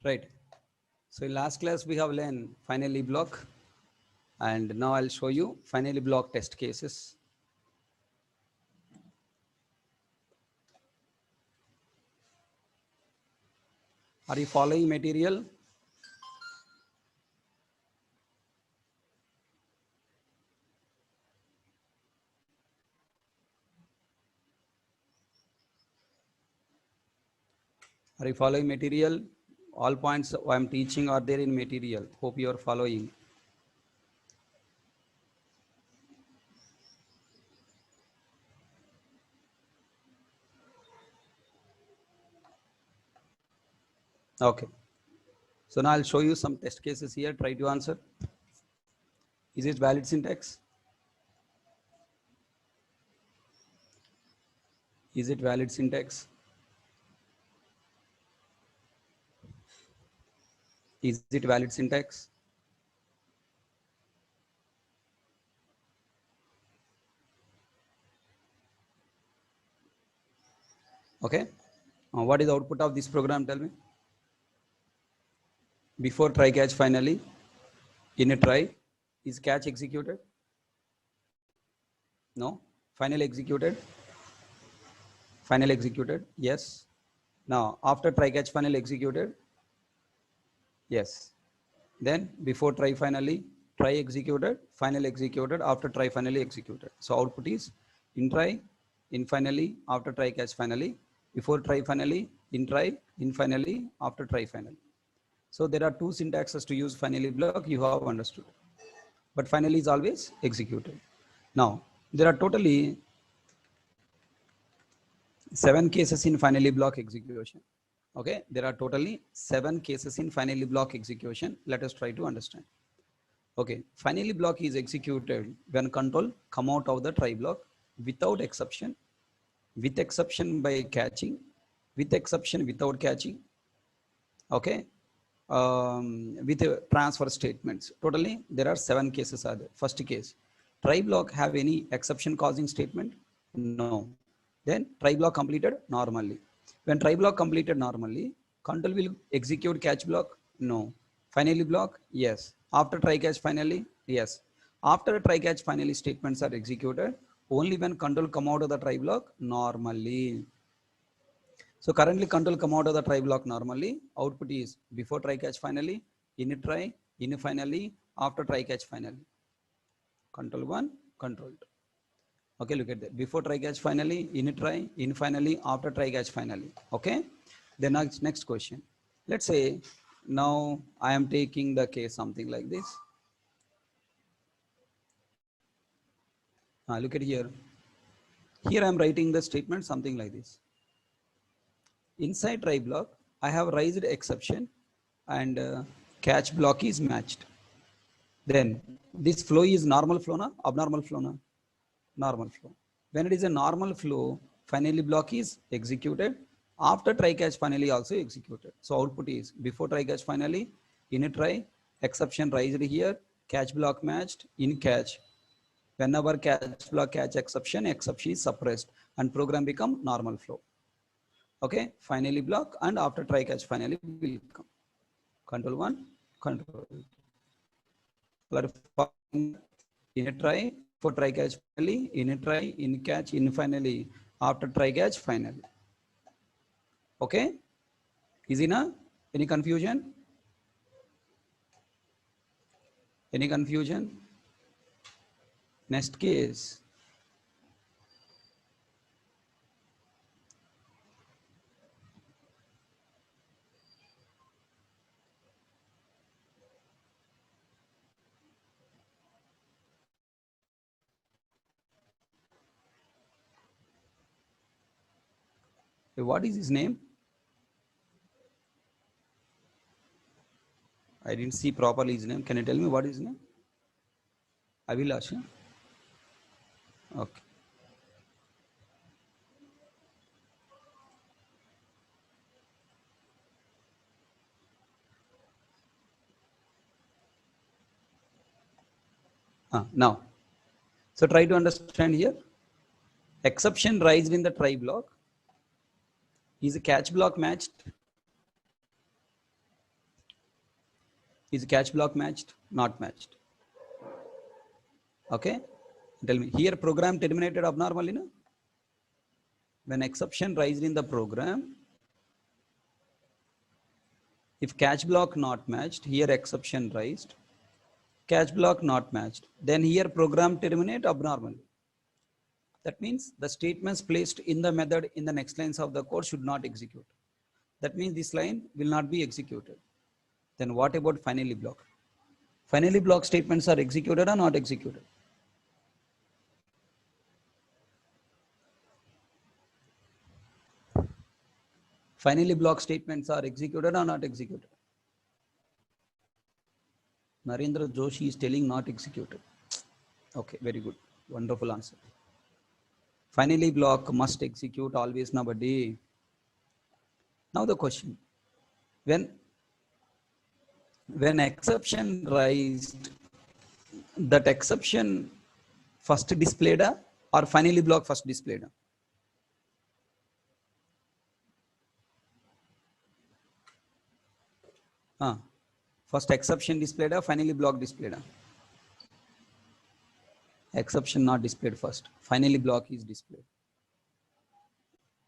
Right. So in last class we have learned finally block, and now I'll show you finally block test cases. Are you following material? Are you following material? All points I'm teaching are there in material. Hope you are following. Okay. So now I'll show you some test cases here. Try to answer. Is it valid syntax? Is it valid syntax? Is it valid syntax? Okay. What is the output of this program? Tell me. Before try catch finally, in a try, is catch executed? No. Finally executed? Final executed? Yes. Now, after try catch final executed? Yes. Then before try finally, try executed, final executed, after try finally executed. So output is in try, in finally, after try catch finally, before try finally, in finally, after try finally. So there are two syntaxes to use finally block, you have understood. But finally is always executed. Now, there are totally 7 cases in finally block execution. Okay, there are totally 7 cases in finally block execution. Let us try to understand. Okay, finally block is executed when control come out of the try block without exception, with exception by catching, with exception without catching. Okay, with transfer statements. Totally, there are 7 cases are there. First case, try block have any exception causing statement? No. Then try block completed normally. When try block completed normally, control will execute catch block? No. Finally block? Yes. After try catch finally? Yes. After try catch finally statements are executed only when control come out of the try block normally. So currently control come out of the try block normally. Output is before try catch finally, in try, in finally, after try catch finally. Control 1, control 2. Okay, look at that. Before try catch finally, in try, in finally, after try catch finally. Okay. The next question. Let's say now I am taking the case something like this. Look at here. Here I am writing the statement something like this. Inside try block, I have raised exception and catch block is matched. Then this flow is normal flow, na? Abnormal flow, na? Normal flow. When it is a normal flow, finally block is executed. After try catch finally also executed. So output is before try catch finally, in a try, exception raised here, catch block matched, in catch. Whenever catch block catch exception is suppressed and program become normal flow. Okay, finally block and after try catch finally will come. Control 1, control 2. In a try, for try catch finally, in a try, in catch, in finally, after try catch finally. Okay, easy na? Any confusion? Any confusion? Next case. What is his name? I didn't see properly his name. Can you tell me what is his name? Avilash. Okay. Now, so try to understand here. Exception raised in the try block. Is a catch block matched? Is catch block matched? Not matched. Okay. Tell me, here program terminated abnormally, no? When exception raised in the program, if catch block not matched, here exception raised, catch block not matched, then here program terminate abnormally. That means the statements placed in the method in the next lines of the code should not execute. That means this line will not be executed. Then what about finally block? Finally block statements are executed or not executed? Finally block statements are executed or not executed? Narendra Joshi is telling not executed. Okay, very good. Wonderful answer. Finally block must execute always, nobody. Now the question, when exception raised, that exception first displayed or finally block first displayed? First exception displayed or finally block displayed? Exception not displayed first, finally block is displayed.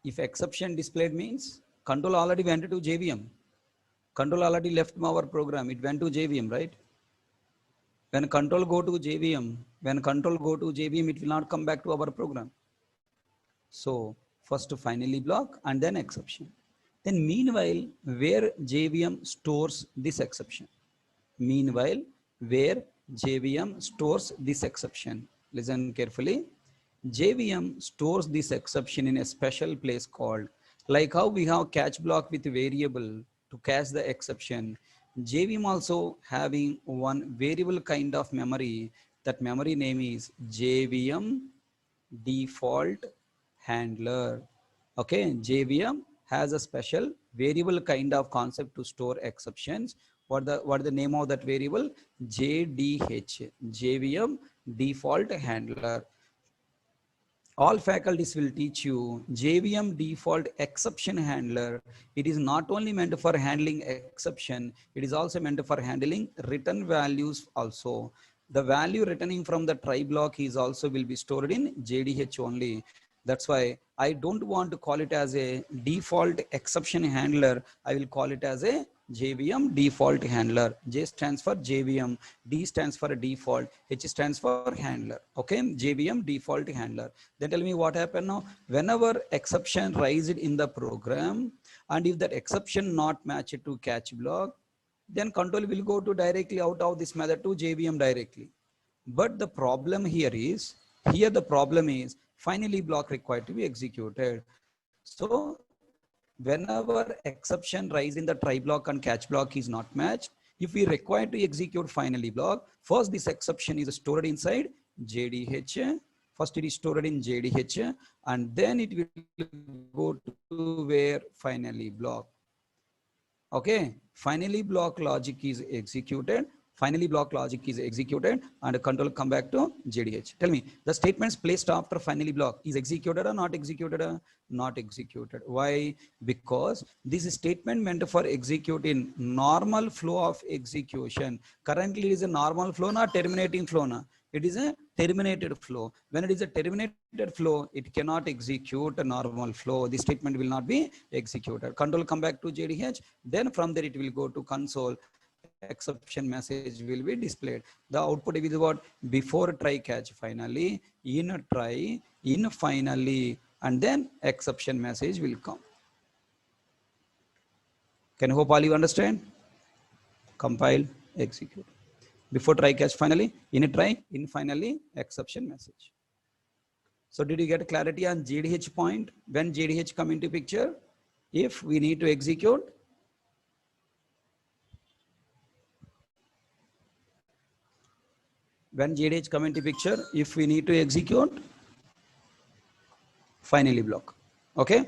If exception displayed means control already went to JVM. Control already left our program, it went to JVM, right? When control go to JVM, it will not come back to our program. So first finally block and then exception. Then meanwhile, where JVM stores this exception? Meanwhile, where JVM stores this exception? Listen carefully. JVM stores this exception in a special place called, like how we have catch block with variable to catch the exception. JVM also having one variable kind of memory. That memory name is JVM default handler. Okay, JVM has a special variable kind of concept to store exceptions. What the name of that variable? JDH, JVM default handler. All faculties will teach you JVM default exception handler. It is not only meant for handling exception, it is also meant for handling return values also. The value returning from the try block is also will be stored in JDH only. That's why I don't want to call it as a default exception handler. I will call it as a JVM default handler. J stands for JVM, D stands for default, H stands for handler. Okay, JVM default handler. Then tell me what happened now. Whenever exception raised in the program, and if that exception not matched to catch block, then control will go to directly out of this method to JVM directly. But the problem here is, finally block required to be executed. So whenever exception raised in the try block and catch block is not matched, if we require to execute finally block, first this exception is stored inside JDH. First it is stored in JDH and then it will go to where finally block. Okay, finally block logic is executed. Finally block logic is executed and control come back to JDH. Tell me, the statements placed after finally block is executed or not executed? Not executed. Why? Because this statement meant for executing normal flow of execution. Currently it is a normal flow, not terminating flow. It is a terminated flow. When it is a terminated flow, it cannot execute a normal flow. The statement will not be executed. Control come back to JDH. Then from there it will go to console. Exception message will be displayed. The output is what? Before try catch finally, in try, in finally, and then exception message will come. Can I hope all you understand? Compile, execute. Before try catch finally, in a try, in finally, exception message. So did you get clarity on JDH point? When JDH come into picture, if we need to execute, when JDH come into picture, if we need to execute, finally block. Okay.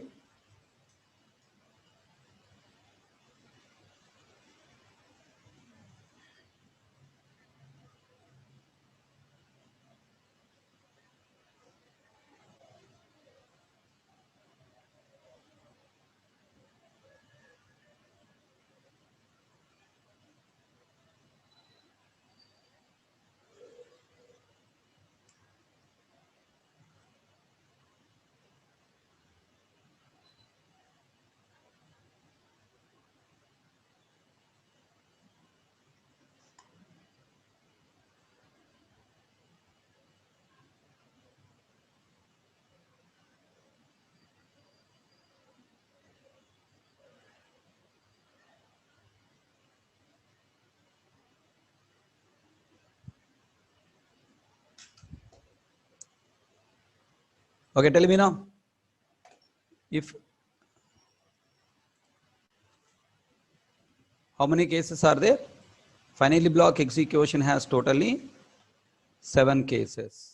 Okay, tell me now. If how many cases are there? Finally block execution has totally 7 cases.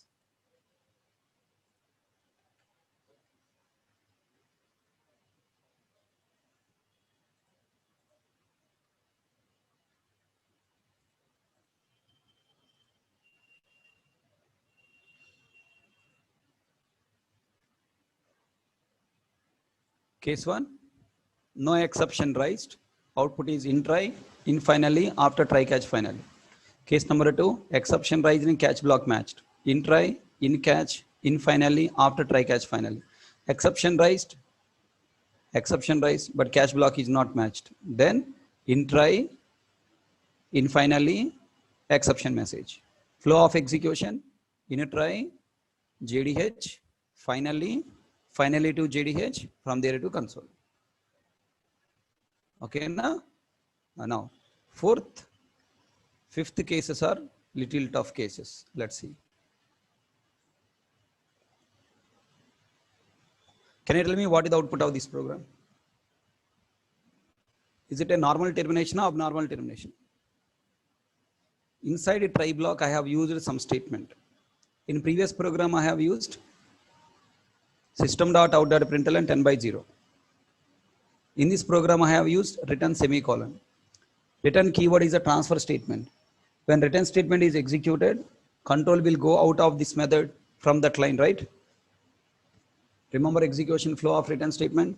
Case 1, no exception raised. Output is in try, in finally, after try catch finally. Case number 2, exception raised in catch block matched. In try, in catch, in finally, after try catch finally. Exception raised, but catch block is not matched. Then in try, in finally, exception message. Flow of execution, in a try, JDH, finally to JDH, from there to console. Okay, now fourth, fifth cases are little tough cases. Let's see. Can you tell me what is the output of this program? Is it a normal termination or abnormal termination? Inside a try block, I have used some statement. In previous program, I have used system.out.println 10 by 0. In this program, I have used return semicolon. Return keyword is a transfer statement. When return statement is executed, control will go out of this method from that line, right? Remember execution flow of return statement?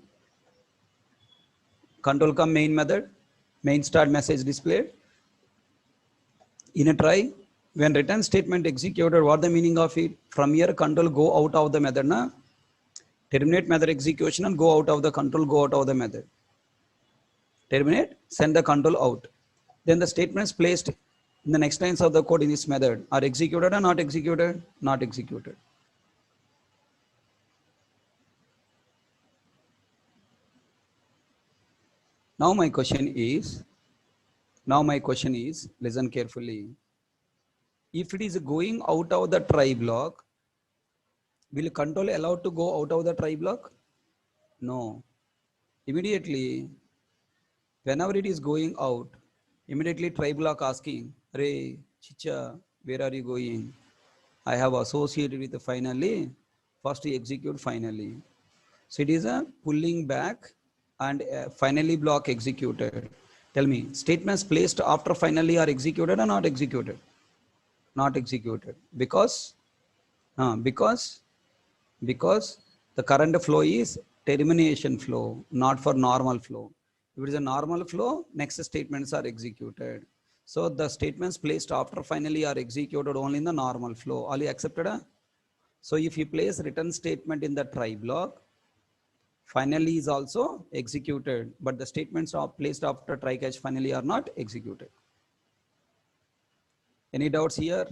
Control come main method, main start message displayed. In a try, when return statement executed, what the meaning of it? From here, control go out of the method, na? Terminate method execution and go out of the control, go out of the method. Terminate, send the control out. Then the statements placed in the next lines of the code in this method are executed or not executed? Not executed. Now my question is, listen carefully. If it is going out of the try block, will control allowed to go out of the try block? No. Immediately, whenever it is going out, immediately try block asking, Ray, Chicha, where are you going? I have associated with the finally, first you execute finally. So it is a pulling back and finally block executed. Tell me, statements placed after finally are executed or not executed? Not executed. Because the current flow is termination flow, not for normal flow. If it is a normal flow, next statements are executed. So the statements placed after finally are executed only in the normal flow. Are you accepted? So if you place return statement in the try block, finally is also executed, but the statements are placed after try catch finally are not executed. Any doubts here?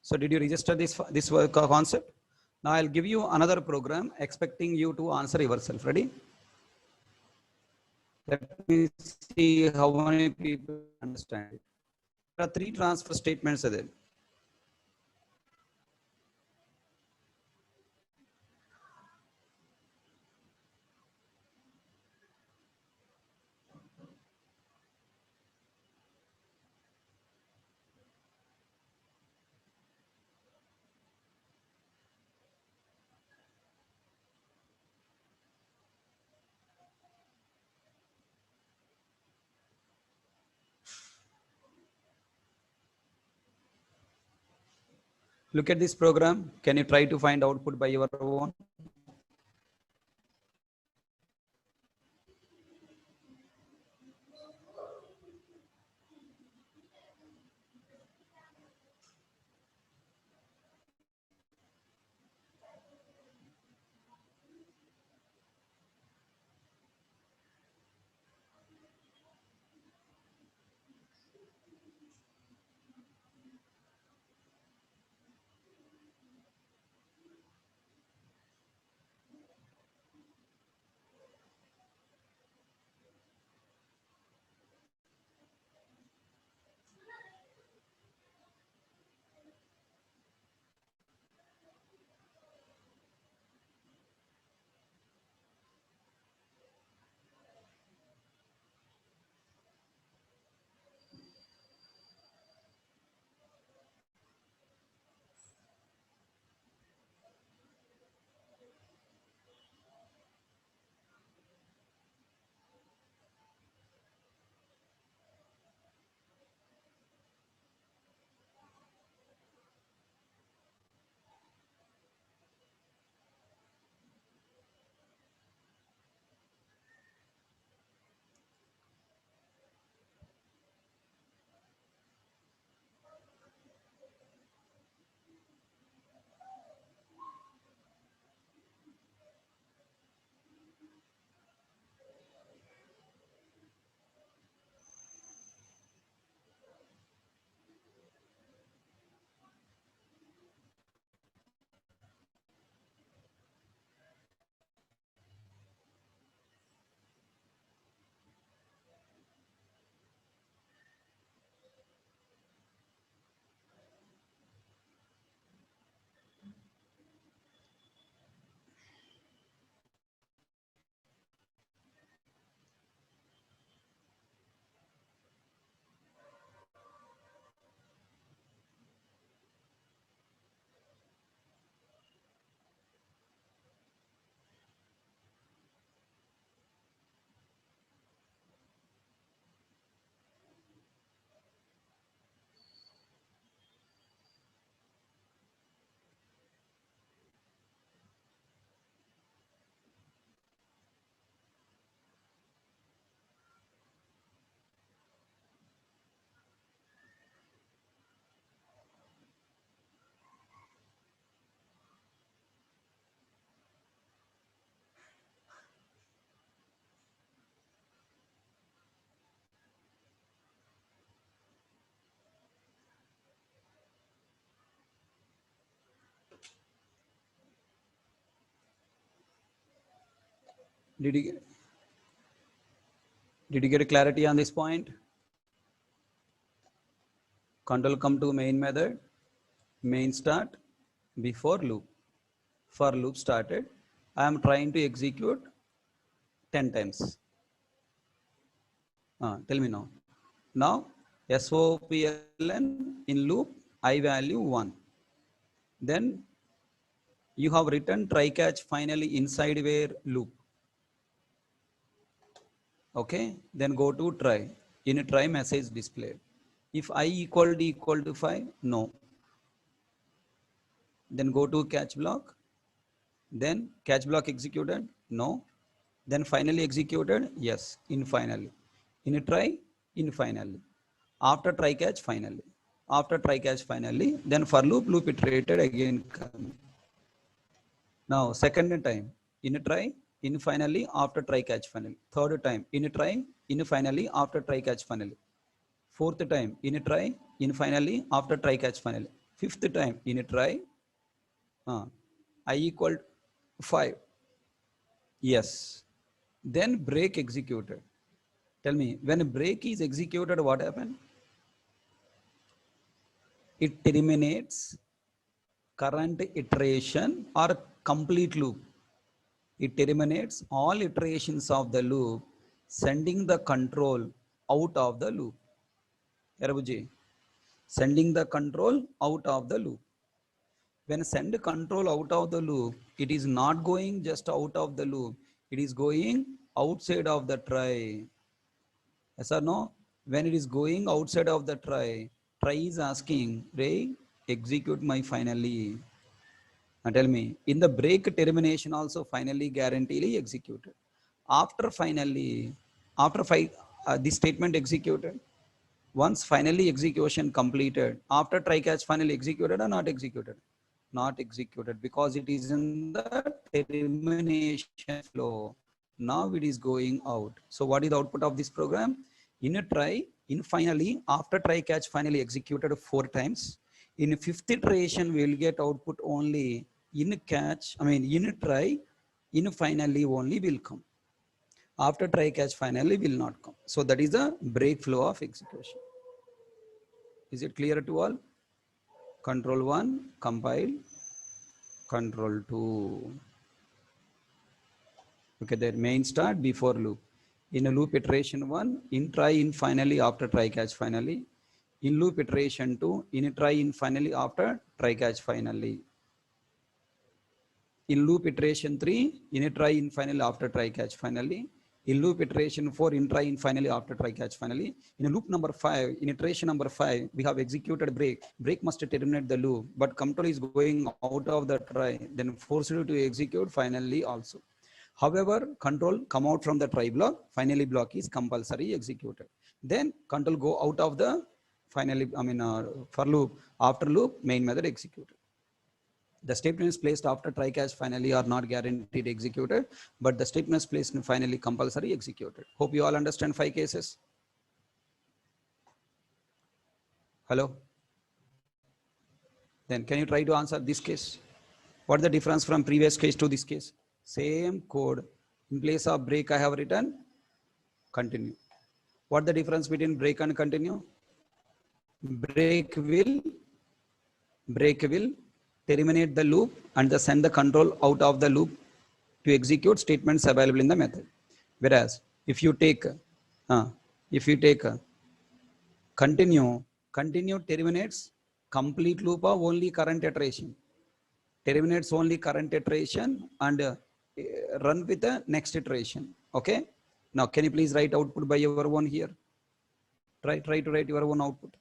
So did you register this concept? Now I'll give you another program expecting you to answer yourself. Ready? Let me see how many people understand it. There are 3 transfer statements there. Look at this program. Can you try to find output by your own? Did you get clarity on this point? Control come to main method, main start, before loop. For loop started, I am trying to execute 10 times. Tell me now. Now, SOPLN in loop, I value 1. Then you have written try catch finally inside where loop. Okay, then go to try. In a try message displayed. If I equal to 5, no. Then go to catch block. Then catch block executed, no. Then finally executed, yes, in finally. In a try, in finally. After try catch, finally. After try catch, finally. Then for loop iterated again. Now second time, in a try, in finally, after try catch, finally. Third time, in a try, in finally, after try catch, finally. Fourth time, in a try, in finally, after try catch, finally. Fifth time in a try, I equal 5. Yes. Then break executed. Tell me, when a break is executed, what happened? It terminates current iteration or complete loop. It terminates all iterations of the loop, sending the control out of the loop. Yarabuji, sending the control out of the loop. When send control out of the loop, it is not going just out of the loop. It is going outside of the try. Yes or no? When it is going outside of the try is asking, Ray, execute my finally. And tell me, in the break termination also finally guaranteedly executed. After this statement executed, once finally execution completed, after try catch finally executed or not executed? Not executed because it is in the termination flow. Now it is going out. So what is the output of this program? In a try, in finally, after try catch finally executed 4 times. In fifth iteration, we will get output only in catch, in try, in finally only will come. After try catch finally will not come. So that is the break flow of execution. Is it clear to all? Control 1, compile, control 2. Okay, that main start before loop. In a loop iteration 1, in try, in finally, after try catch finally. In loop iteration 2, in a try, in finally, after try catch finally. In loop iteration 3, in a try, in finally, after try catch finally. In loop iteration 4, in try, in finally, after try catch finally. In a loop number 5, in iteration number 5, we have executed break. Break must terminate the loop, but control is going out of the try, then force you to execute finally also. However, control come out from the try block, finally block is compulsory executed. Then control go out of the finally, for loop, after loop, main method executed. The statements placed after try catch finally are not guaranteed executed, but the statements placed in finally compulsory executed. Hope you all understand 5 cases. Hello? Then can you try to answer this case? What is the difference from previous case to this case? Same code. In place of break, I have written continue. What the difference between break and continue? Break will terminate the loop and send the control out of the loop to execute statements available in the method. Whereas if you take continue terminates complete loop of only current iteration. Terminates only current iteration and run with the next iteration. Okay. Now, can you please write output by your own here? Try to write your own output.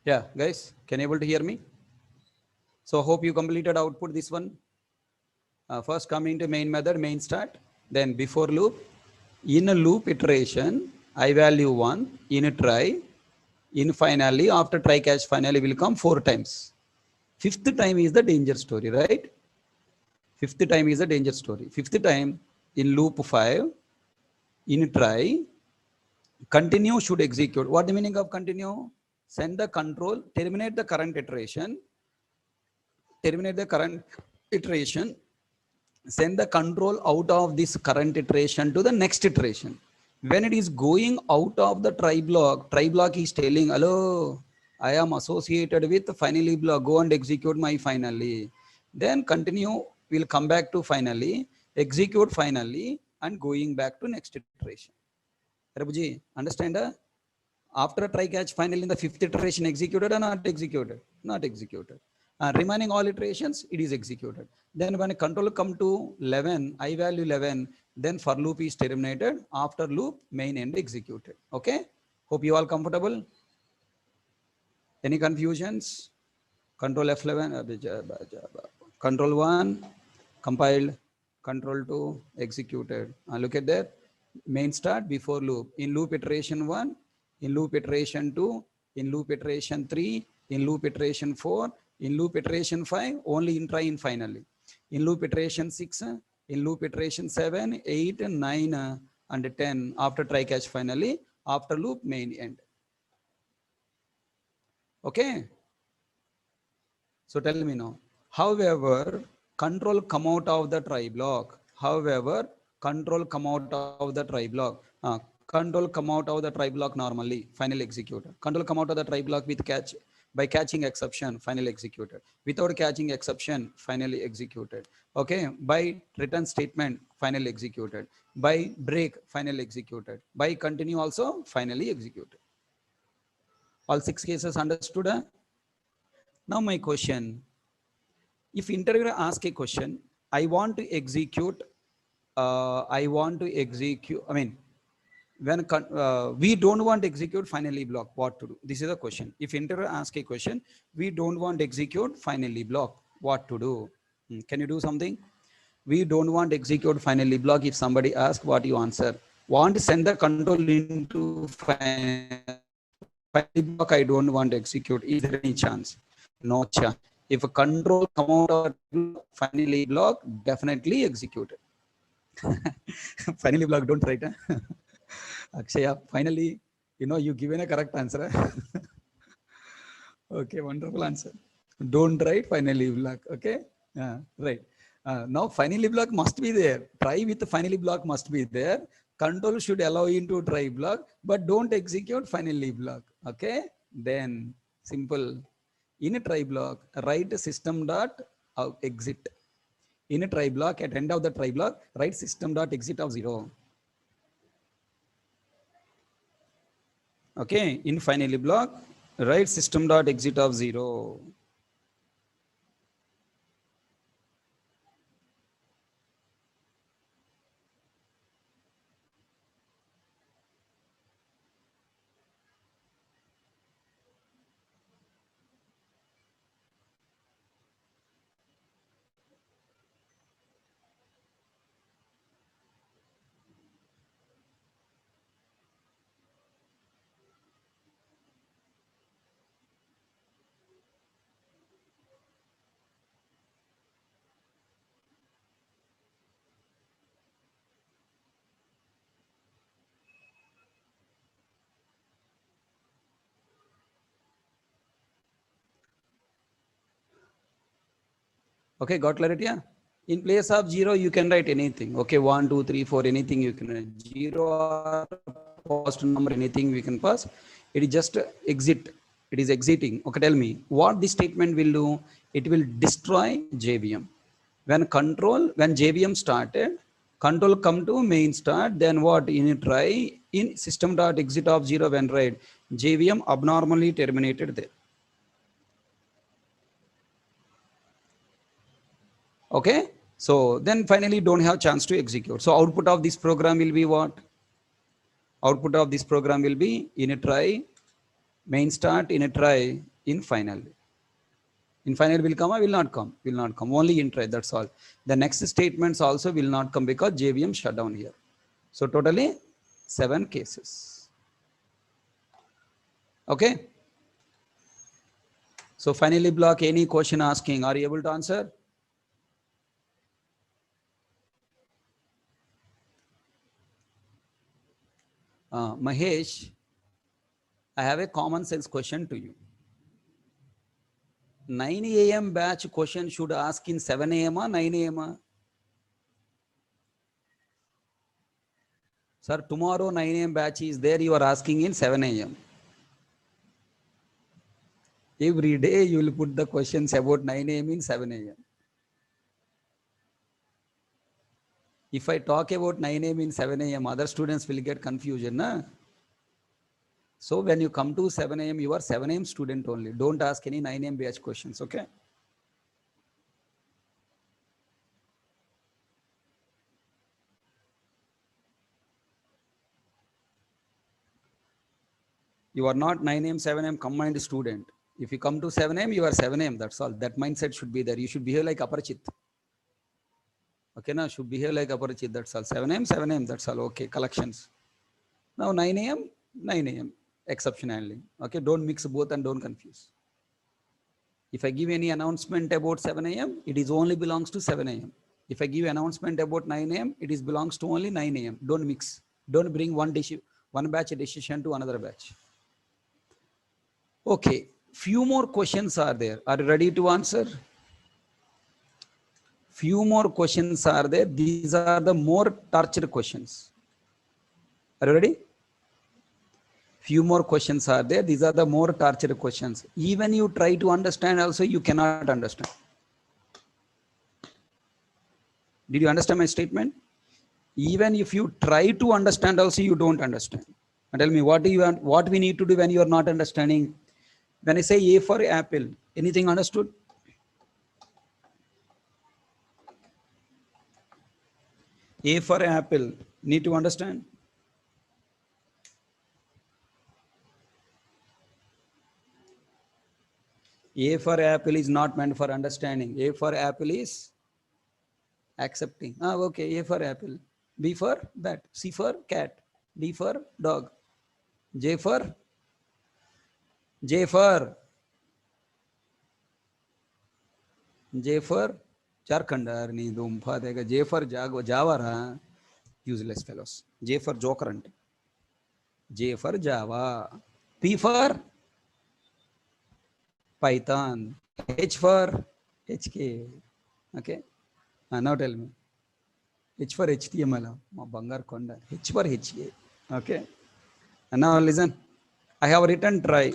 Yeah, guys, can you able to hear me? So hope you completed output this one. First coming to main method, main start, then before loop. In a loop iteration, I value 1, in a try, in finally, after try catch finally will come 4 times. Fifth time is the danger story, right? Fifth time is the danger story. Fifth time in loop 5, in try, continue should execute. What the meaning of continue? Send the control, terminate the current iteration, send the control out of this current iteration to the next iteration. When it is going out of the try block is telling, hello, I am associated with finally block, go and execute my finally. Then continue will come back to finally, execute finally, and going back to next iteration. Rabuji, understand? After try catch finally in the fifth iteration executed or not executed? Not executed. Remaining all iterations, it is executed. Then when a control come to 11, I value 11, then for loop is terminated. After loop, main end executed. Okay? Hope you all comfortable. Any confusions? Control F11, control 1, compiled, control 2, executed. Look at that. Main start before loop. In loop iteration 1, in loop iteration 2, in loop iteration 3, in loop iteration 4, in loop iteration 5, only in try in finally. In loop iteration 6, in loop iteration 7, 8, 9, and 10, after try catch finally, after loop main end. Okay? So tell me now. However, control come out of the try block. However, control come out of the try block. Control come out of the try block normally, finally executed. Control come out of the try block with catch by catching exception, finally executed. Without catching exception, finally executed. Okay, by return statement, finally executed. By break, finally executed. By continue also, finally executed. All 6 cases understood? Now my question. If interviewer asks a question, I want to execute, I mean, when we don't want to execute finally block, what to do? This is a question. If interviewer asks a question, we don't want to execute finally block, what to do? Can you do something? We don't want to execute finally block. If somebody asks, what you answer? Want to send the control into finally block, I don't want to execute. Is there any chance? No chance. If a control come out of finally block, definitely executed. Finally block, don't write. Akshaya, finally, you given a correct answer. Okay, wonderful answer. Don't write finally block. Okay, right. Now finally block must be there. Try with finally block must be there. Control should allow you to try block, but don't execute finally block. Okay, then simple. In a try block, write system dot exit. In a try block, at end of the try block, write system dot exit of 0. Okay, in finally block, write system dot exit of 0. Okay, got clarity? Yeah? In place of 0, you can write anything. Okay, 1, 2, 3, 4, anything you can write. 0 or positive number, anything we can pass. It is just exit. It is exiting. Okay, tell me what this statement will do. It will destroy JVM. When JVM started, control come to main start, then what? In try, in system dot exit of 0 when write, JVM abnormally terminated there. Okay, so then finally don't have chance to execute. So output of this program will be what? Output of this program will be in a try, main start, in a try, in final. In final will come or will not come? Will not come. Only in try, that's all. The next statements also will not come because JVM shut down here. So totally 7 cases. Okay. So finally block, any question asking, are you able to answer? Mahesh, I have a common sense question to you. 9 a.m. batch question should ask in 7 a.m. or 9 a.m. Sir, tomorrow 9 a.m. batch is there, you are asking in 7 a.m. Every day you will put the questions about 9 a.m. in 7 a.m. If I talk about 9 a.m. in 7 a.m., other students will get confusion. Na? So when you come to 7 a.m., you are 7 a.m. student only. Don't ask any 9 a.m. batch questions, okay? You are not 9 a.m., 7 a.m. combined student. If you come to 7 a.m., you are 7 a.m. That's all. That mindset should be there. You should behave like Aparachit. Okay, now should behave like Aparachit. That's all. 7 a.m., 7 a.m. That's all. Okay, collections. Now 9 a.m., 9 a.m. exceptionally. Okay, don't mix both and don't confuse. If I give any announcement about 7 a.m., it is only belongs to 7 a.m. If I give announcement about 9 a.m., it is belongs to only 9 a.m. Don't mix. Don't bring one batch decision to another batch. Okay, few more questions are there. Are you ready to answer? Few more questions are there. These are the more torture questions. Are you ready? Few more questions are there. These are the more torture questions. Even you try to understand also, you cannot understand. Did you understand my statement? Even if you try to understand also, you don't understand. And tell me, what do you want? What we need to do when you are not understanding? When I say A for apple, anything understood? A for apple, need to understand? A for apple is not meant for understanding. A for apple is accepting. Ah, okay, A for apple. B for bat. C for cat. D for dog. J for J for J for Charkandar. Ni dumpa dega. J for Javara. Useless fellows. J for Joker. J for Java. P for Python. H for HK. Okay. Now tell me. H for HTML. Bangar Konda. H for HK. Okay. And now listen. I have written try.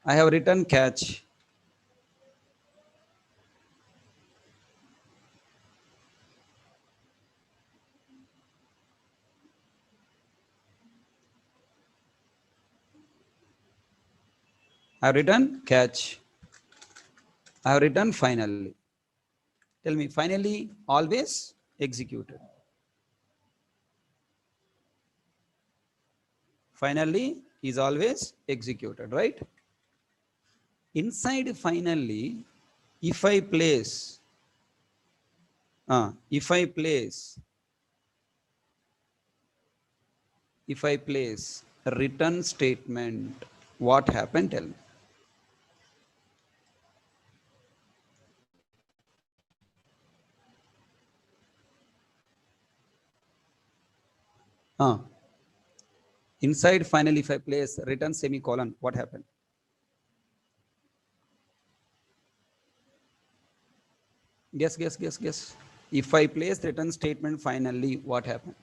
I have written catch. I have written catch. I have written finally. Tell me, finally, always executed. Finally is always executed, right? Inside finally, if I place, if I place a return statement, what happened? Tell me. Inside finally, if I place return semicolon, what happened? Guess, guess, guess, guess. If I place return statement finally, what happened?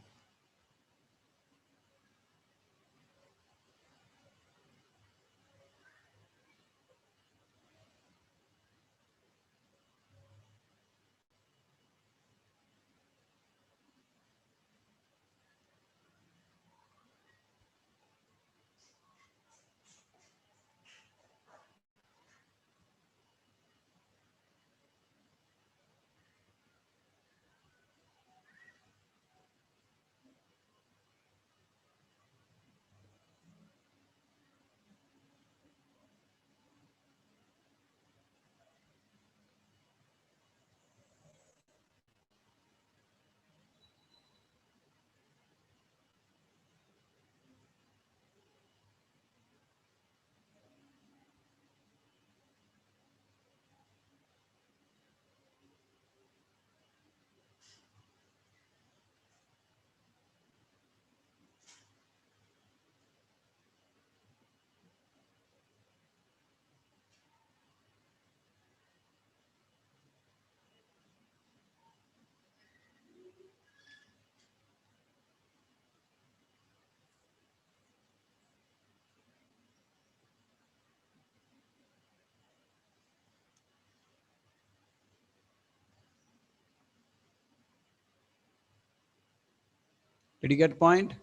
Did you get point?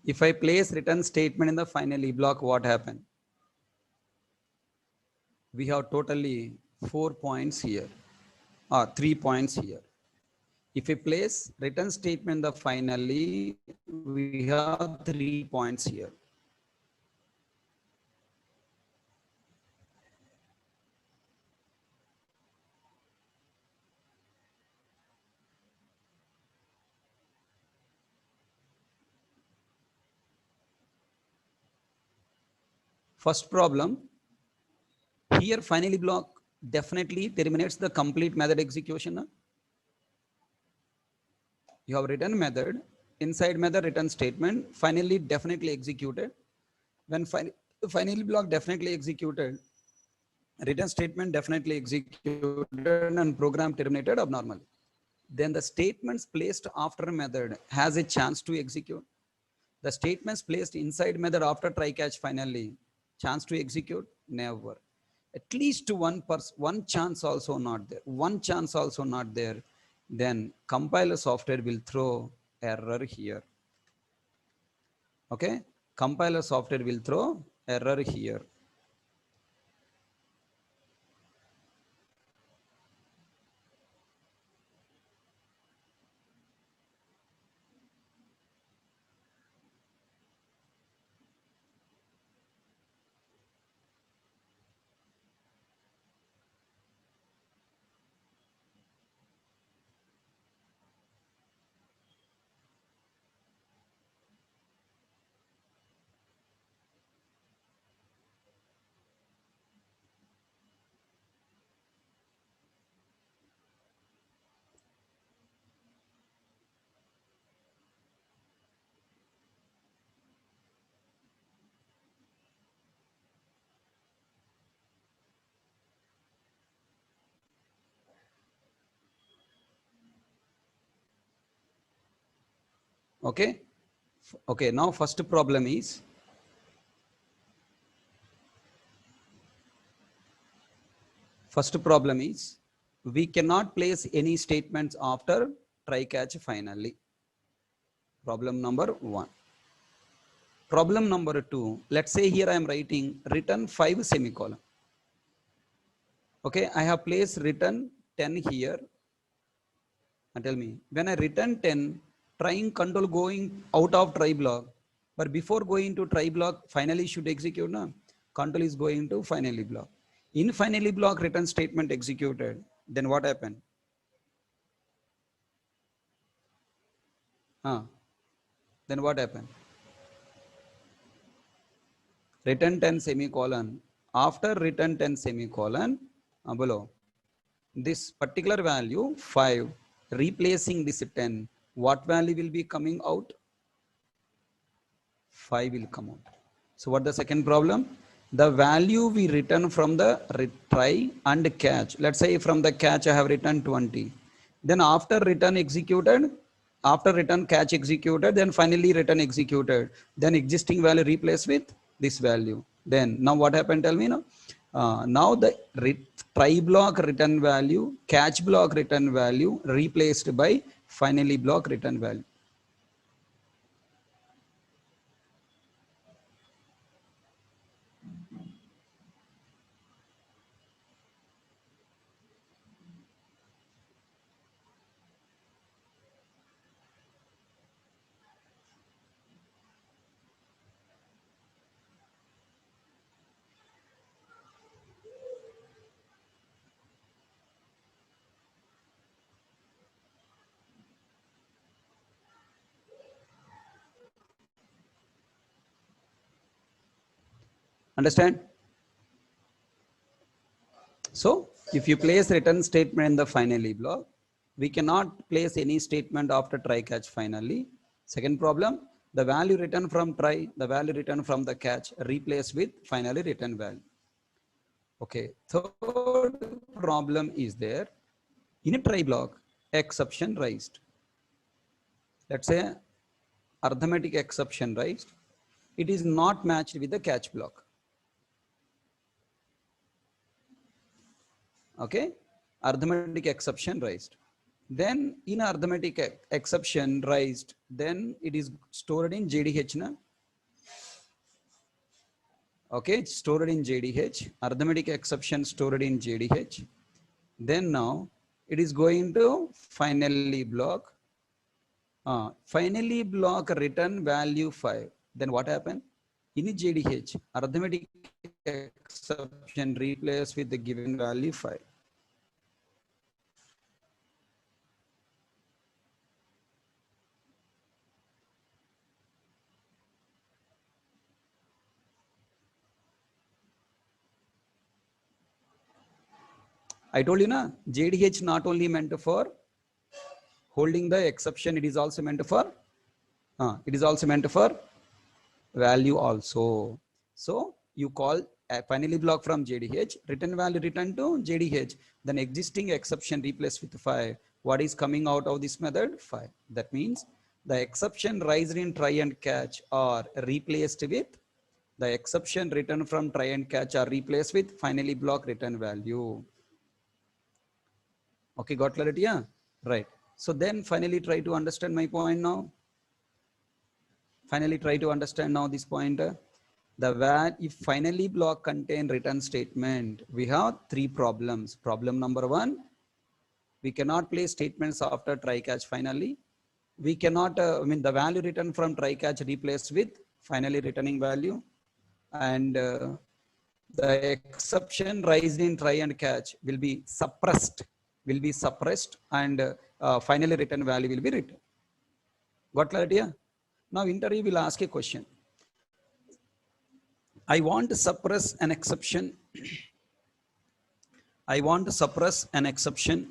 If I place return statement in the finally block, what happened? We have totally 4 points here, or 3 points here. If we place return statement in the finally, we have 3 points here. First problem, here finally block definitely terminates the complete method execution. You have written method, inside method return statement, finally definitely executed. When finally block definitely executed, return statement definitely executed and program terminated abnormally. Then the statements placed after method has a chance to execute. The statements placed inside method after try catch finally, chance to execute? Never. At least one chance also not there. One chance also not there. Then compiler software will throw error here. Okay? Compiler software will throw error here. Okay? Okay, now first problem is we cannot place any statements after try catch finally. Problem number 1. Problem number 2, let's say here I am writing return 5 semicolon. Okay, I have placed return 10 here. And tell me, when I return 10, trying control going out of try block, but before going to try block, finally should execute. No? Control is going to finally block. In finally block, return statement executed. Then what happened? Then what happened? Return 10 semicolon. After return 10 semicolon, below this particular value 5 replacing this 10, what value will be coming out? 5 will come out. So what the second problem? The value we return from the try and catch. Let's say from the catch I have returned 20. Then after return executed, after return catch executed, then finally return executed. Then existing value replaced with this value. Then now what happened? Tell me now. Now the try block return value, catch block return value replaced by finally block return value. Understand? So if you place return statement in the finally block, we cannot place any statement after try catch finally. Second problem, the value returned from try, the value returned from the catch replaced with finally return value. Okay, third problem is there. In a try block, exception raised. Let's say arithmetic exception raised. It is not matched with the catch block. Okay, arithmetic exception raised. Then in arithmetic exception raised, then it is stored in JDH. Na? Okay, it's stored in JDH. Arithmetic exception stored in JDH. Then now it is going to finally block. Finally block return value 5. Then what happened? In JDH, arithmetic exception replaced with the given value 5. I told you na, JDH not only meant for holding the exception, it is also meant for value also. So you call a finally block from JDH, return value return to JDH, then existing exception replaced with 5. What is coming out of this method? 5. That means the exception raised in try and catch are replaced with the exception return from try and catch are replaced with finally block return value. Okay, got clarity? Yeah, right. So then finally try to understand my point now. Finally try to understand now this point. If finally block contain return statement, we have 3 problems. Problem number 1, we cannot place statements after try catch finally. We cannot, the value return from try catch replaced with finally returning value. And the exception raised in try and catch will be suppressed, and finally return value will be written. Got clarity? Yeah? Now interview will ask a question. I want to suppress an exception. I want to suppress an exception.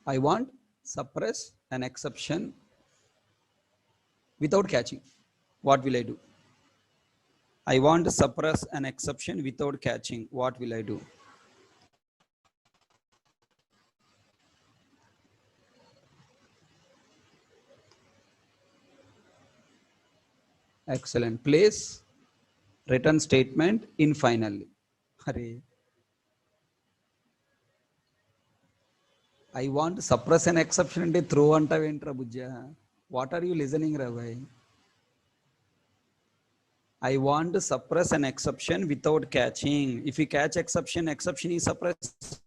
I want suppress an exception without catching. What will I do? I want to suppress an exception without catching. What will I do? Excellent. Place return statement in finally. Hurry. I want to suppress an exception and throw anta ventra bujja. What are you listening, Ravi? I want to suppress an exception without catching. If you catch exception, exception is suppressed.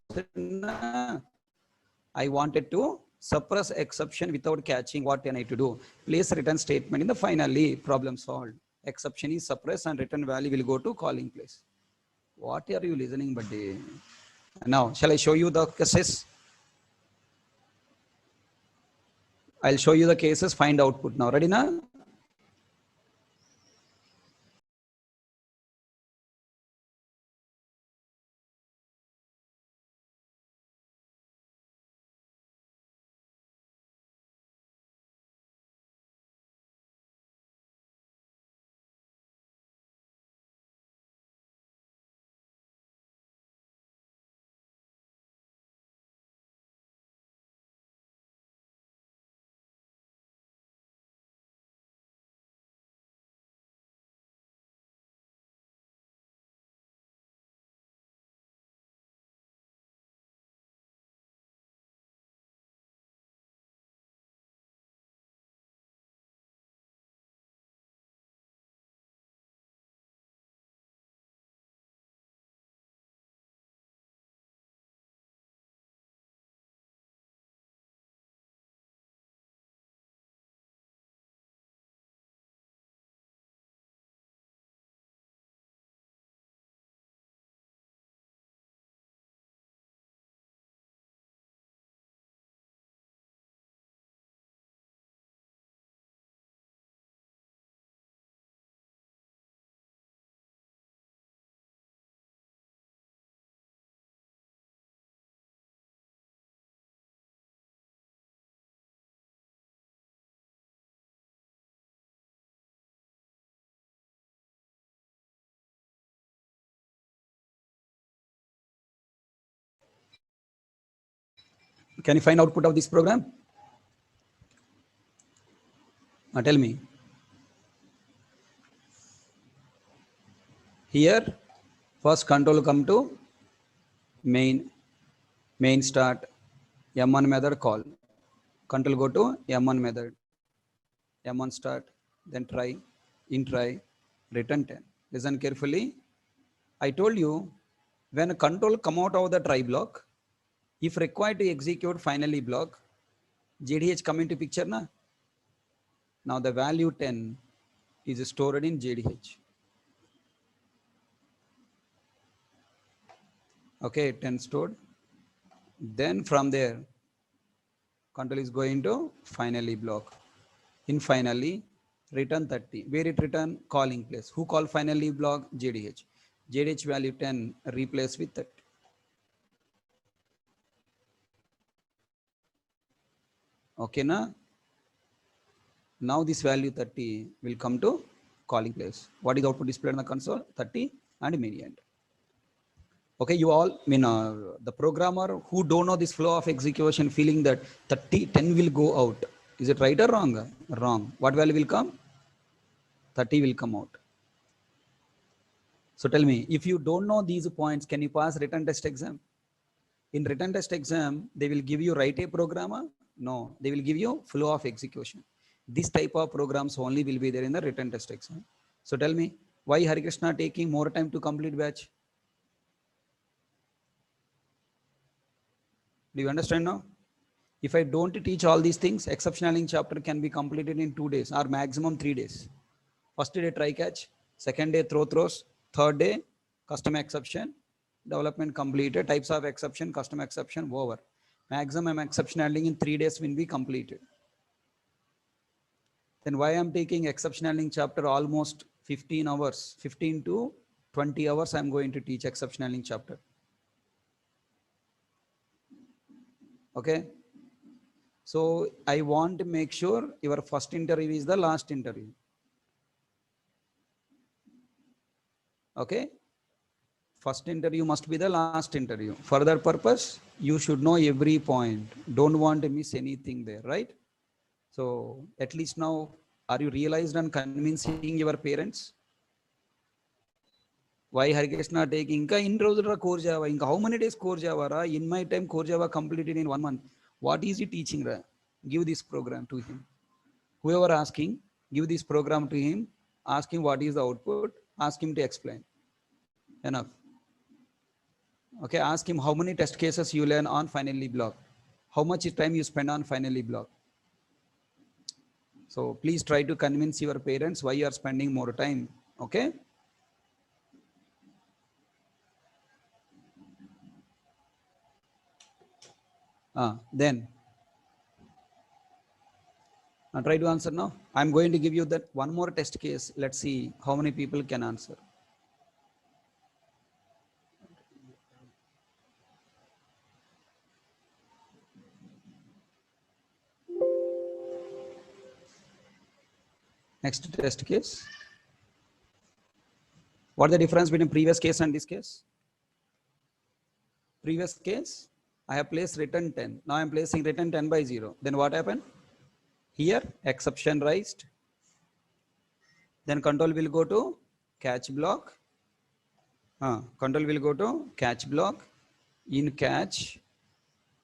I wanted to suppress exception without catching. What can I to do? Place return statement in the finally. Problem solved. Exception is suppressed and return value will go to calling place. What are you listening, buddy? Now, shall I show you the cases? I'll show you the cases. Find output now. Ready now? Can you find output of this program? Tell me. Here, first control come to main. main start, M1 method call. Control go to M1 method, M1 start, then try, in try, return 10. Listen carefully. I told you when a control come out of the try block, if required to execute finally block, JDH come into picture na. Now the value 10 is stored in JDH. Okay, 10 stored. Then from there, control is going to finally block. In finally, return 30. Where it return? Calling place. Who call finally block? JDH. JDH value 10 replace with 30. Okay, na? Now this value 30 will come to calling place. What is output displayed on the console? 30 and many end. Okay, you all, the programmer who don't know this flow of execution feeling that 30, 10 will go out. Is it right or wrong? Wrong. What value will come? 30 will come out. So tell me, if you don't know these points, can you pass written test exam? In written test exam, they will give you write a programmer? No, they will give you flow of execution. This type of programs only will be there in the written test exam. So tell me, why Harikrishna taking more time to complete batch? Do you understand now? If I don't teach all these things, exception handling chapter can be completed in 2 days or maximum 3 days. First day try catch, second day throws, third day custom exception, development completed, types of exception, custom exception over. Maximum exception handling in 3 days will be completed. Then why I'm taking exception handling chapter almost 15 hours, 15 to 20 hours I'm going to teach exception handling chapter. Okay. So I want to make sure your first interview is the last interview. Okay. First interview must be the last interview. For that purpose, you should know every point. Don't want to miss anything there, right? So at least now, are you realized and convincing your parents? Why Harikrishna taking inka in రోజుల core Java? Inka how many days core Java ra? In my time core Java completed in 1 month. What is he teaching ra? Give this program to him. Whoever asking, give this program to him. Ask him what is the output. Ask him to explain. Enough. Okay, ask him how many test cases you learn on finally block. How much time you spend on finally block. So please try to convince your parents why you are spending more time. Okay. Then try to answer now. I'm going to give you that one more test case. Let's see how many people can answer. Next test case. What is the difference between previous case and this case? Previous case, I have placed return 10. Now I'm placing return 10 by 0. Then what happened? Here, exception raised. Then control will go to catch block. Control will go to catch block. In catch,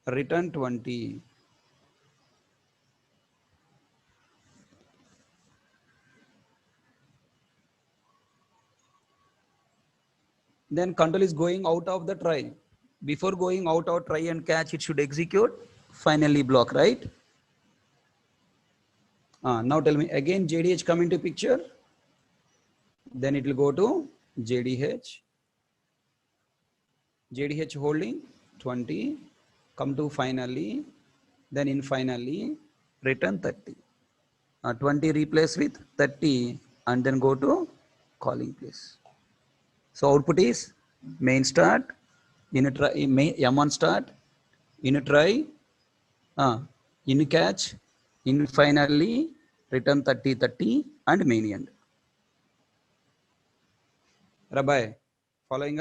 return 20. Then control is going out of the try. Before going out of try and catch, it should execute finally block, right? Now tell me again, JDH come into picture. Then it will go to JDH. JDH holding 20, come to finally, then in finally, return 30. 20 replace with 30 and then go to calling place. So output is main start, in try, M1 start, in try, in catch, in finally, return 30, 30 and main end. Rabbi, following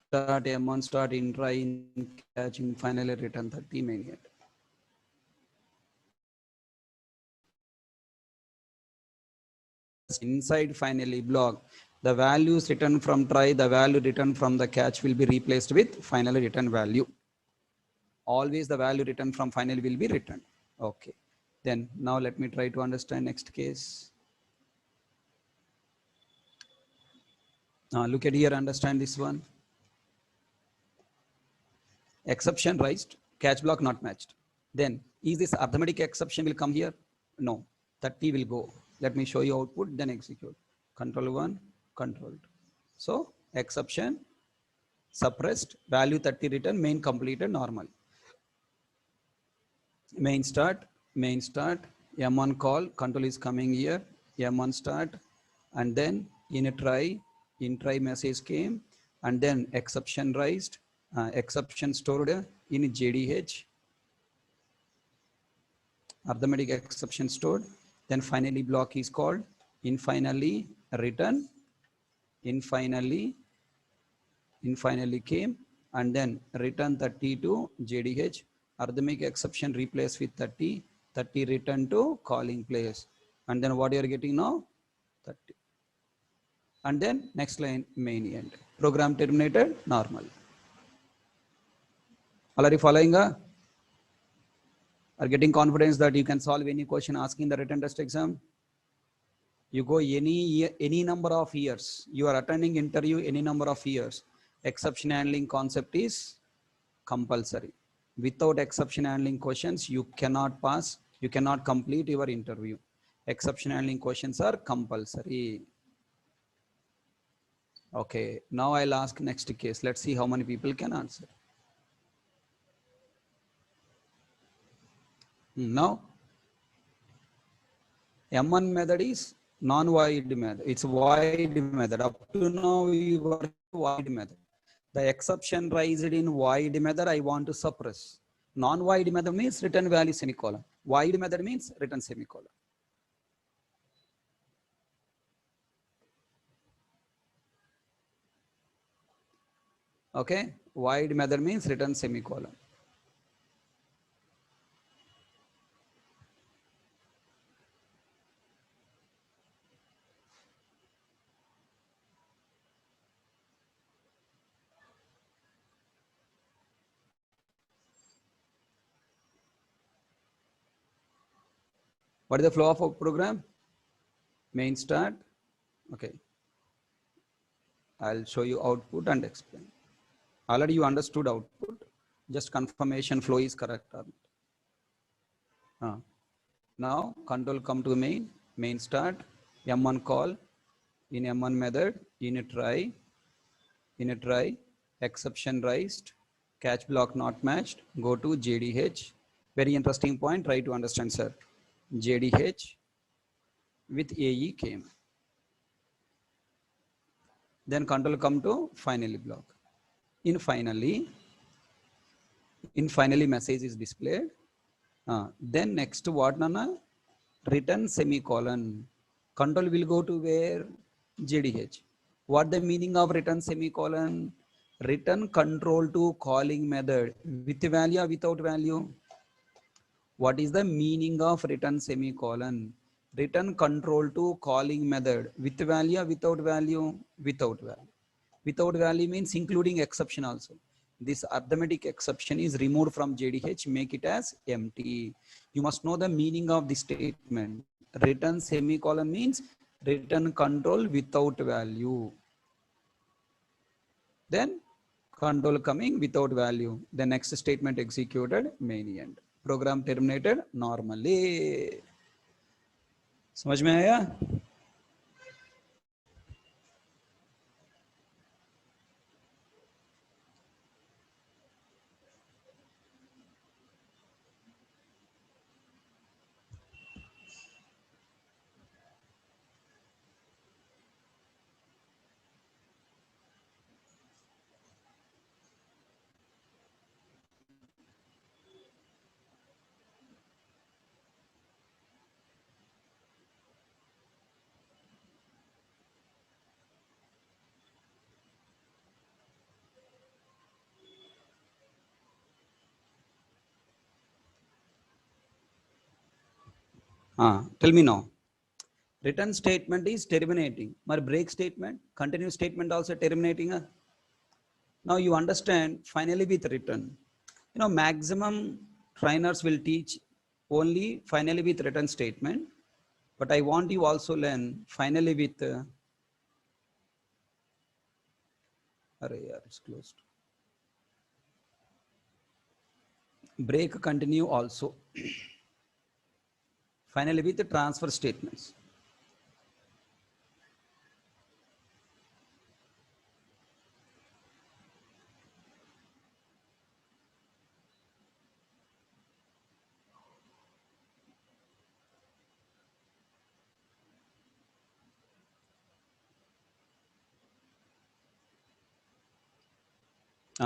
start M1 start in try in catching finally return 30 main end. inside finally block, the values written from try, the value written from the catch will be replaced with finally written value. Always the value written from finally will be written. Okay. Then now let me try to understand next case. Look at here, understand this one. Exception raised, catch block not matched. Then is this arithmetic exception will come here? No, 30 will go. Let me show you output, then execute. Control 1, control 2. So exception suppressed, value 30 written, main completed, normal. Main start, M1 call, control is coming here, M1 start, and then in try message came, and then exception raised, exception stored in JDH, arithmetic exception stored, then finally block is called, in finally return, in finally came, and then return 30 to JDH, arithmetic exception replaced with 30, 30 return to calling place, and then what you are getting now? 30. And then next line main end. Program terminated, normal. Are you following? Are getting confidence that you can solve any question asking the written test exam? You go any number of years, you are attending interview any number of years, exception handling concept is compulsory. Without exception handling questions, you cannot pass, you cannot complete your interview. Exception handling questions are compulsory. Okay, now I'll ask next case. Let's see how many people can answer. Now, M1 method is non-void method. It's void method. Up to now, we were void method. The exception raised in void method, I want to suppress. Non-void method means return value semicolon. Void method means return semicolon. Okay, void method means return semicolon. What is the flow of a program? Main start. Okay. I'll show you output and explain. Already you understood output. Just confirmation flow is correct or not. Now control come to main start, M1 call, in M1 method, in try, exception raised, catch block not matched, go to JDH. Very interesting point, try to understand, sir. JDH with AE came. Then control come to finally block. In finally message is displayed. Then next what nana? Return semicolon. Control will go to where? JDH. What the meaning of return semicolon? Return control to calling method with value or without value? What is the meaning of return semicolon? Return control to calling method with value or without value? Without value. Without value means including exception also. This arithmetic exception is removed from JDH, make it as empty. You must know the meaning of this statement. Return semicolon means return control without value. Then control coming without value. The next statement executed, main end. Program terminated normally. समझ में आया? Tell me now. Return statement is terminating. But break statement, continue statement also terminating. Now you understand finally with return. You know, maximum trainers will teach only finally with return statement. But I want you also learn finally with, it's closed. Break continue also. Finally with the transfer statements.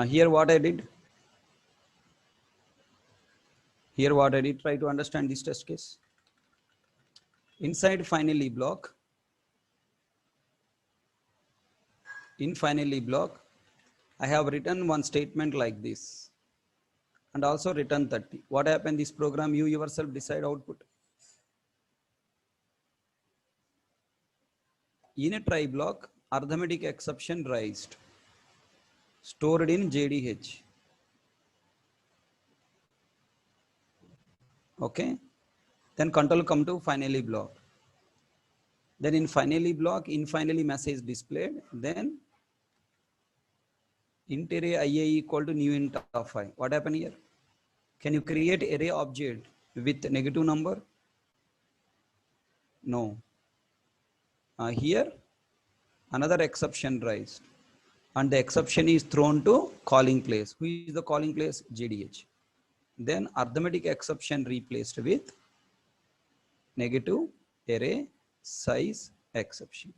Here what I did. Here what I did, try to understand this test case. Inside finally block, in finally block, I have written one statement like this and also return 30. What happened this program, you yourself decide output. In a try block, arithmetic exception raised, stored in JDH. Okay, then control come to finally block. Then in finally block, in finally message displayed, then int array IA equal to new int of I. What happened here? Can you create array object with negative number? No. Here another exception raised, and the exception is thrown to calling place. Who is the calling place? JDH. Then arithmetic exception replaced with negative array size exception.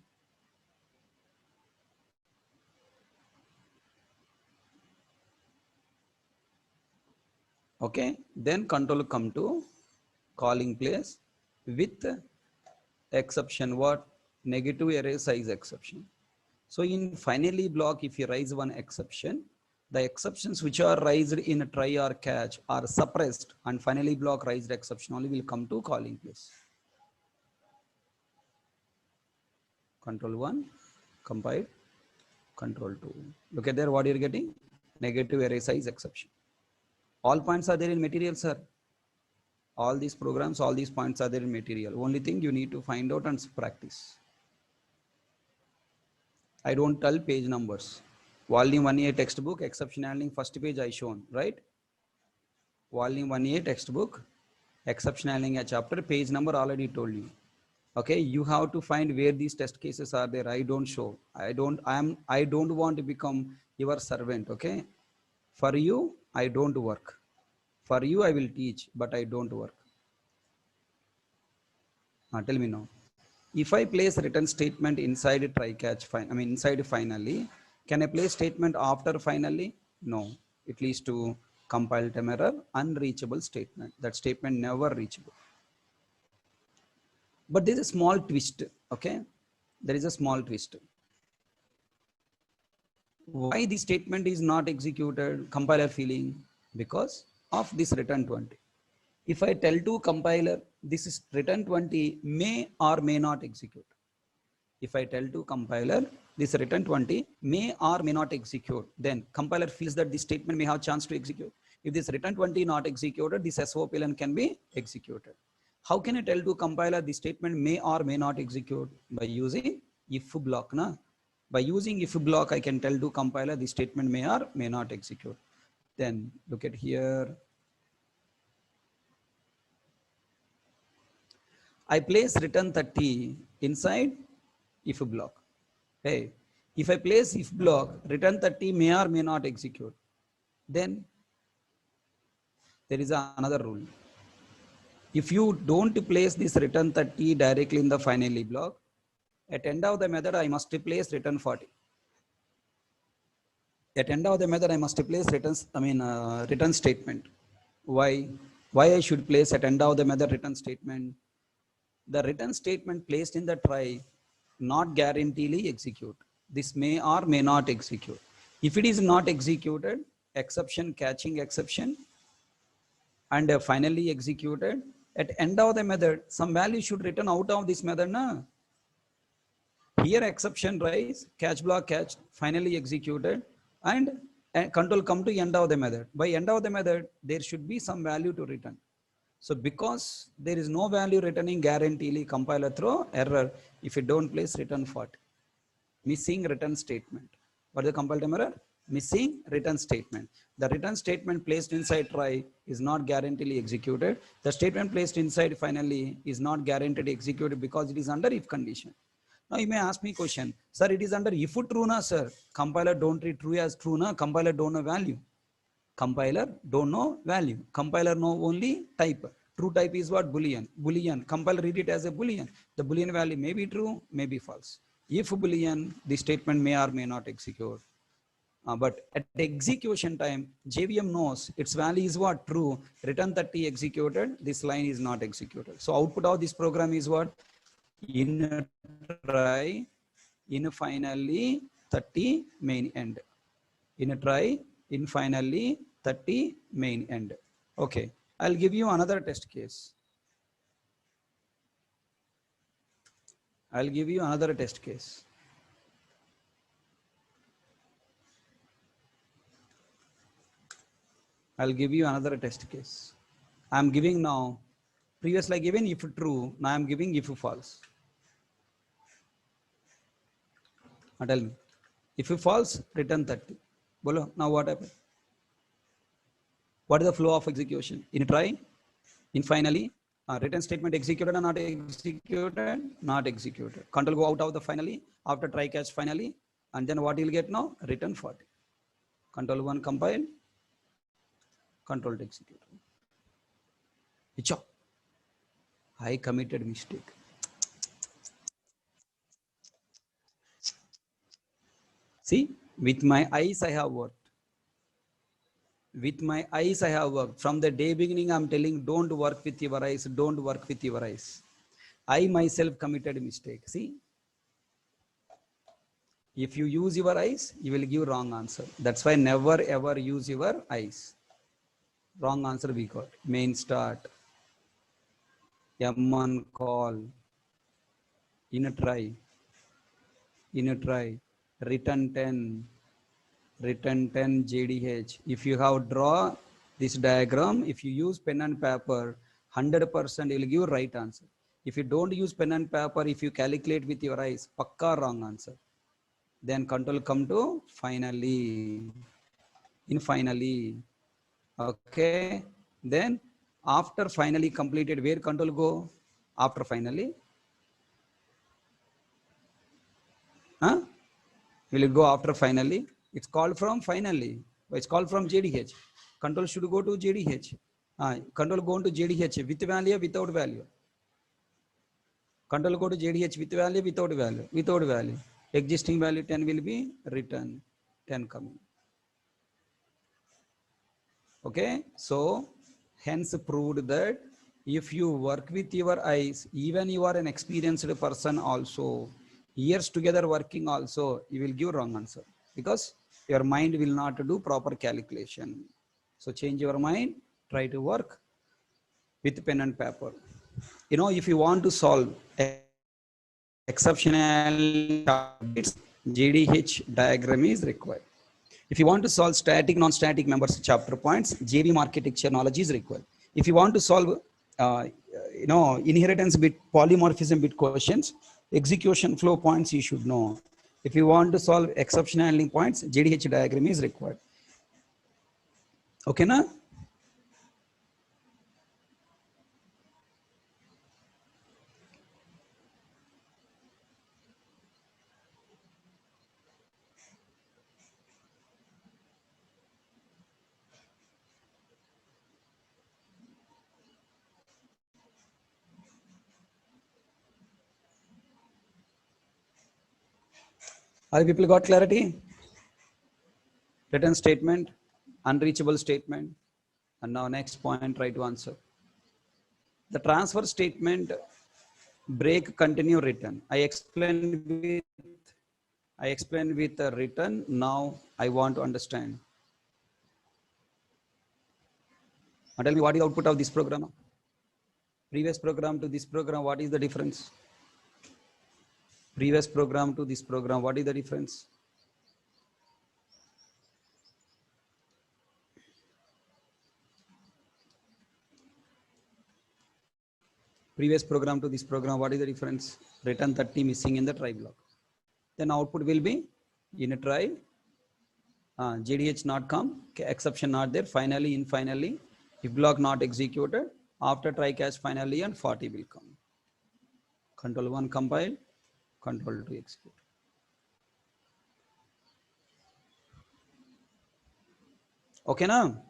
Okay, then control come to calling place with exception what? Negative array size exception. So in finally block, if you raise one exception, the exceptions which are raised in a try or catch are suppressed, and finally block raised exception only will come to calling place. Control 1, compile, control 2. Look at there what you're getting, negative array size exception. All points are there in material, sir. All these programs, all these points are there in material. Only thing you need to find out and practice. I don't tell page numbers. Volume 1A textbook, exception handling, first page I shown, right? Volume 1A textbook, exception handling a chapter, page number already told you. Okay, you have to find where these test cases are there. I don't show. I don't want to become your servant. Okay, for you, I don't work. For you, I will teach, but I don't work. Tell me now. If I place return statement inside try catch, inside finally, can I place statement after finally? No, it leads to compile time error, unreachable statement. That statement never reachable. But there is a small twist. Okay, there is a small twist. Why the statement is not executed? Compiler feeling because of this return 20. If I tell to compiler this is return 20 may or may not execute. If I tell to compiler this return 20 may or may not execute, then compiler feels that this statement may have chance to execute. If this return 20 not executed, this SOPLN can be executed. How can I tell to compiler this statement may or may not execute? By using if block. By using if block, I can tell to compiler the statement may or may not execute. Then look at here. I place return 30 inside if block. Hey, if I place if block, return 30 may or may not execute. Then there is another rule. If you don't place this return 30 directly in the finally block, at end of the method, I must place return 40. At end of the method, I must place return statement. Why? Why I should place at end of the method return statement? The return statement placed in the try not guaranteedly execute. This may or may not execute. If it is not executed, exception catching exception and finally executed, at end of the method, some value should return out of this method. Here exception rise, catch block catch, finally executed, and control come to end of the method. By end of the method, there should be some value to return. So because there is no value returning, guaranteely compiler throw error if you don't place return 40. Missing return statement. What is the compile time error? Missing return statement. The return statement placed inside try is not guaranteed executed. The statement placed inside finally is not guaranteed executed because it is under if condition. Now you may ask me question, sir, it is under if true na, sir. Compiler don't read true as true na, compiler don't know value. Compiler don't know value. Compiler know only type. True type is what? Boolean. Boolean. Compiler read it as a Boolean. The Boolean value may be true, may be false. If Boolean, the statement may or may not execute. But at the execution time, JVM knows its value is what? True. Return 30 executed. This line is not executed. So output of this program is what? In try, in finally 30 main end. In a try, in finally 30 main end. Okay, I'll give you another test case. I'll give you another test case. I'll give you another test case. I'm giving now, previously I given if true, now I'm giving if false. Now tell me, if false, return 30. Bolo, now what happened? What is the flow of execution? In try, in finally, return statement executed or not executed? Not executed. Control go out of the finally, after try catch finally, and then what you'll get now? Return 40. Control 1 compile, control execute. I committed mistake. See, with my eyes I have worked. With my eyes I have worked. From the day beginning I'm telling don't work with your eyes, don't work with your eyes. I myself committed mistake. See, if you use your eyes, you will give wrong answer. That's why never ever use your eyes. Wrong answer we got. Main start. M1 call. In a try. In a try. Return 10. Return 10 JDH. If you have draw this diagram, if you use pen and paper, 100% you will give right answer. If you don't use pen and paper, if you calculate with your eyes, pakka wrong answer. Then control come to finally. In finally. Okay. Then after finally completed, where control go? After finally. Huh? Will it go after finally? It's called from finally. It's called from JDH. Control should go to JDH. Control go to JDH with value, without value. Control go to JDH with value, without value. Without value. Existing value 10 will be returned. 10 coming. Okay. So hence proved that if you work with your eyes, even you are an experienced person also, years together working also, you will give wrong answer because your mind will not do proper calculation. So change your mind, try to work with pen and paper. You know, if you want to solve exceptional JDH diagram is required. If you want to solve static, non-static members chapter points, JVM architecture knowledge is required. If you want to solve, inheritance bit, polymorphism bit questions, execution flow points you should know. If you want to solve exception handling points, JDH diagram is required. Okay, na? Other people got clarity? Return statement, unreachable statement, and now next point, try to answer. The transfer statement, break, continue, return. I explained with a return. Now I want to understand. Now tell me what is the output of this program? Previous program to this program, what is the difference? Previous program to this program, what is the difference? Previous program to this program, what is the difference? Return 30 missing in the try block. Then output will be in a try, JDH not come, exception not there, finally, in finally, if block not executed, after try catch finally and 40 will come. Control 1 compile, control 2 execute. Okay now?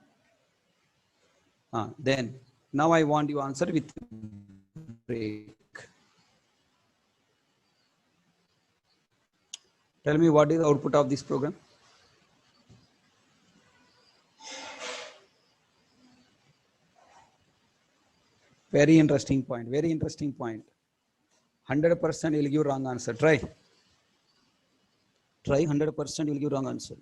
Then now I want you answer with break. Tell me what is the output of this program? Very interesting point. Very interesting point. 100% will give wrong answer. Try. Try 100% will give wrong answer.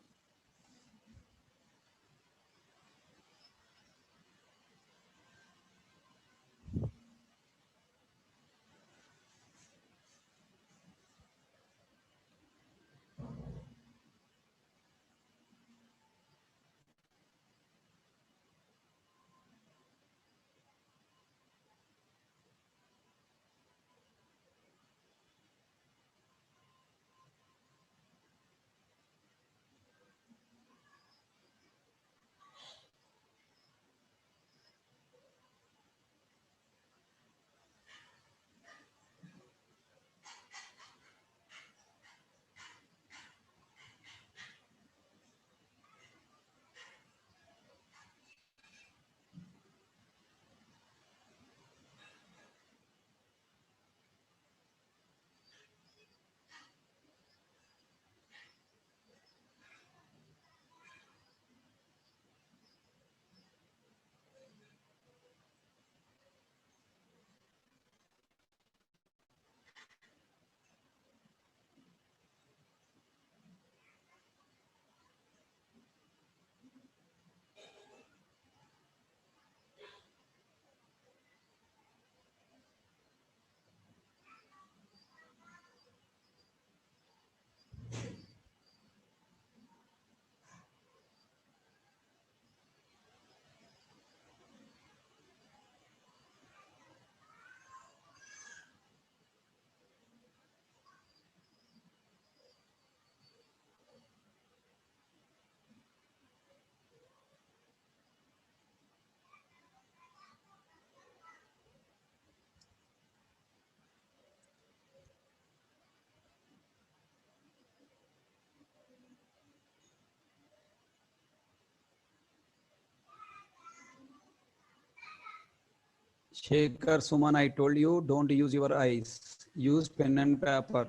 Shekhar, Suman, I told you, don't use your eyes. Use pen and paper.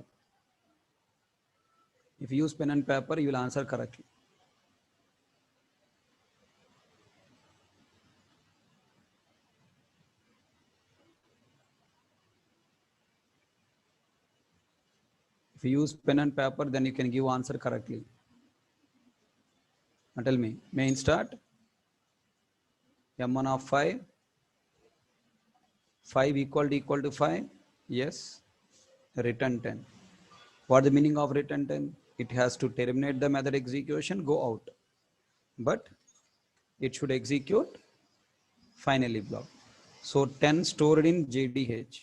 If you use pen and paper, you will answer correctly. If you use pen and paper, then you can give answer correctly. Now tell me, main start. M1 of 5. 5 equal to 5. Yes. Return 10. What the meaning of return 10? It has to terminate the method execution, go out. But it should execute finally block. So 10 stored in JDH.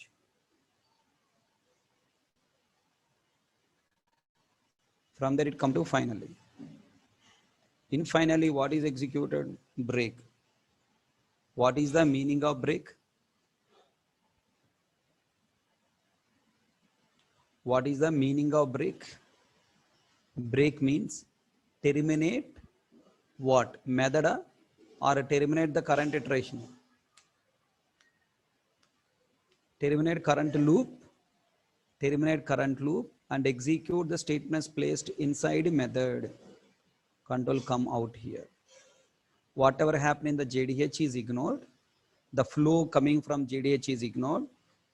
From there it come to finally. In finally, what is executed? Break. What is the meaning of break? What is the meaning of break? Break means terminate what? Method or terminate the current iteration? Terminate current loop. Terminate current loop and execute the statements placed inside method. Control come out here. Whatever happened in the JDH is ignored. The flow coming from JDH is ignored.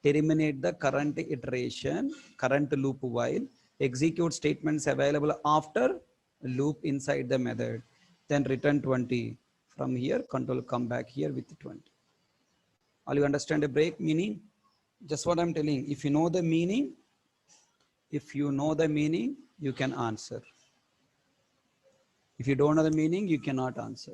Terminate the current iteration, current loop while execute statements available after loop inside the method. Then return 20. From here, control come back here with 20. All you understand a break meaning? Just what I'm telling. If you know the meaning, If you know the meaning, you can answer. If you don't know the meaning, you cannot answer.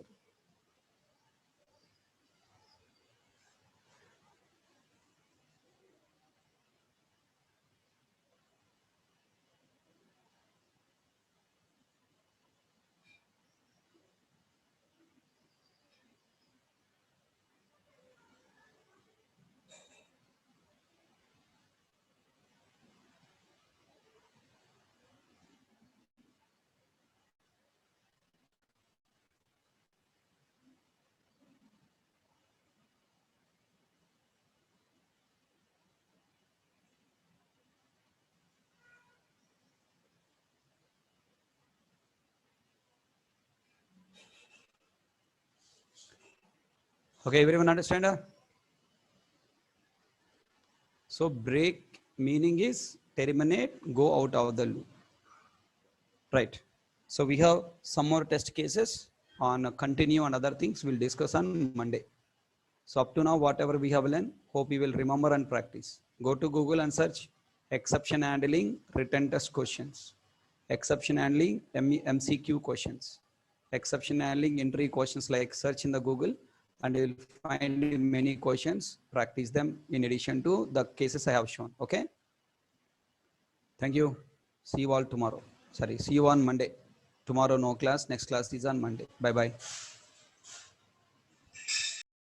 Okay, everyone understand? So break meaning is terminate, go out of the loop. Right. So we have some more test cases on continue and other things we'll discuss on Monday. So up to now, whatever we have learned, hope you will remember and practice. Go to Google and search exception handling written test questions, exception handling MCQ questions, exception handling entry questions, like search in the Google and you'll find many questions, practice them in addition to the cases I have shown. Okay. Thank you. See you all tomorrow. Sorry, see you on Monday. Tomorrow no class, next class is on Monday. Bye bye.